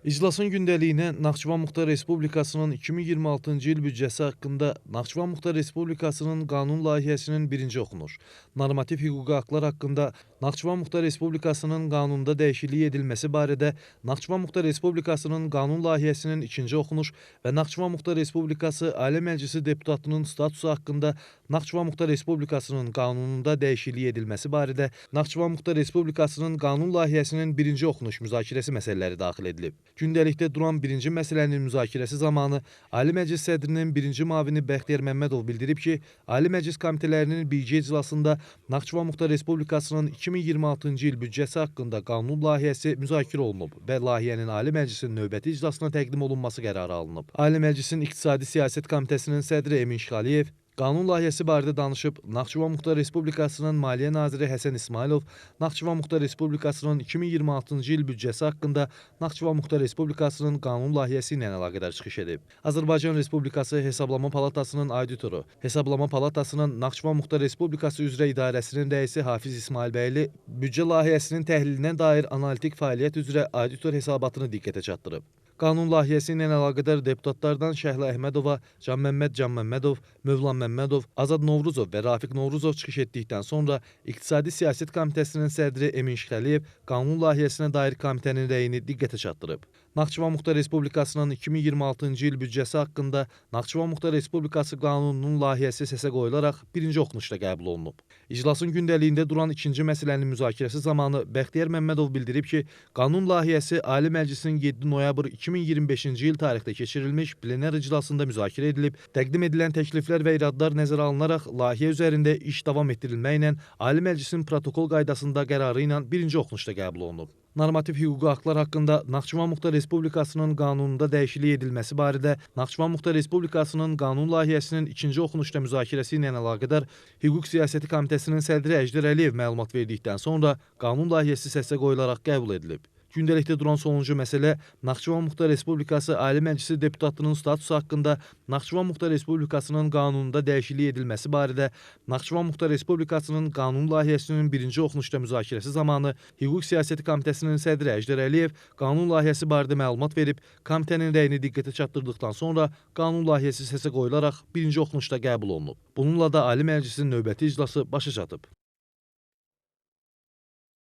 İclasın gündəliyinə Naxçıvan Muxtar Respublikasının 2026-cı il büdcəsi haqqında Naxçıvan Muxtar Respublikasının qanun layihəsinin birinci oxunuş, normativ hüquqi haqlar haqqında Naxçıvan Muxtar Respublikasının qanununda dəyişiklik edilməsi barədə Naxçıvan Muxtar Respublikasının qanun layihəsinin ikinci oxunuş və Naxçıvan Muxtar Respublikası Ali Məclisi deputatının statusu haqqında Naxçıvan Muxtar Respublikasının qanununda dəyişiklik edilməsi barədə Naxçıvan Muxtar Respublikasının qanun layihəsinin birinci oxunuş müzakirəsi məsələləri daxil edilib. Gündəlikdə duran birinci məsələnin müzakirəsi zamanı Ali Məclis sədrinin birinci müavini Bəxtiyar Məmmədov bildirib ki, Ali Məclis komitələrinin birgə iclasında Naxçıvan Muxtar Respublikasının 2026-cı il büdcəsi haqqında qanun layihəsi müzakirə olunub və layihənin Ali Məclisin növbəti iclasına təqdim olunması qərarı alınıb. Ali Məclisin İqtisadi Siyasət Komitəsinin sədri Emin Şıxəliyev qanun layihəsi barədə danışıb, Naxçıvan Muxtar Respublikasının Maliyyə Naziri Həsən İsmailov, Naxçıvan Muxtar Respublikasının 2026-cı il büdcəsi haqqında Naxçıvan Muxtar Respublikasının qanun layihəsi ilə əlaqədar çıxış edib. Azərbaycan Respublikası Hesablama Palatasının auditoru, Hesablama Palatasının Naxçıvan Muxtar Respublikası üzrə idarəsinin rəisi Hafiz İsmailbəyli büdcə layihəsinin təhlilinə dair analitik fəaliyyət üzrə auditor hesabatını diqqətə çatdırıb. Qanun layihəsi ilə əlaqədar deputatlardan Şəhlə Əhmədova, Can Məmmədov, Mövlan Məmmədov, Azad Novruzov və Rafiq Novruzov çıxış etdikdən sonra İqtisadi Siyasət Komitəsinin sədri Emin Şıxəliyev qanun layihəsinə dair komitənin rəyini diqqətə çatdırıb. Naxçıvan Muxtar Respublikasının 2026-cı il büdcəsi haqqında Naxçıvan Muxtar Respublikası qanununun layihəsi səsə qoyularaq birinci oxunuşda qəbul olunub. İclasın gündəliyində duran ikinci məsələnin müzakirəsi zamanı Bəxtiyar Məmmədov bildirib ki, qanun layihəsi Ali Məclisin 7 noyabr 2025-ci il tarixdə keçirilmiş plenar iclasında müzakirə edilib, təqdim edilən təkliflər və iradlar nəzərə alınaraq layihə üzərində iş davam etdirilməklə Ali Məclisin protokol qaydasında qərarı ilə birinci oxunuşda qəbul olunub. Normativ hüquqi haqlar haqqında Naxçıvan Muxtar Respublikasının qanununda dəyişiklik edilməsi barədə Naxçıvan Muxtar Respublikasının qanun layihəsinin ikinci oxunuşda müzakirəsi ilə əlaqədar Hüquq Siyasəti Komitəsinin sədri Əjdər Əliyev məlumat verdikdən sonra qanun layihəsi səsə qoyularaq qəbul edilib. Gündəlikdə duran sonuncu məsələ Naxçıvan Muxtar Respublikası Ali Məclisi deputatının statusu haqqında Naxçıvan Muxtar Respublikasının qanununda dəyişiklik edilməsi barədə Naxçıvan Muxtar Respublikasının qanun layihəsinin birinci oxunuşda müzakirəsi zamanı Hüquq Siyasəti Komitəsinin sədri Əjdər Əliyev qanun layihəsi barədə məlumat verib, komitənin rəyini diqqətə çatdırdıqdan sonra qanun layihəsi səsə qoyularaq birinci oxunuşda qəbul olunub. Bununla da Ali Məclisin növbəti iclası başa çatıb.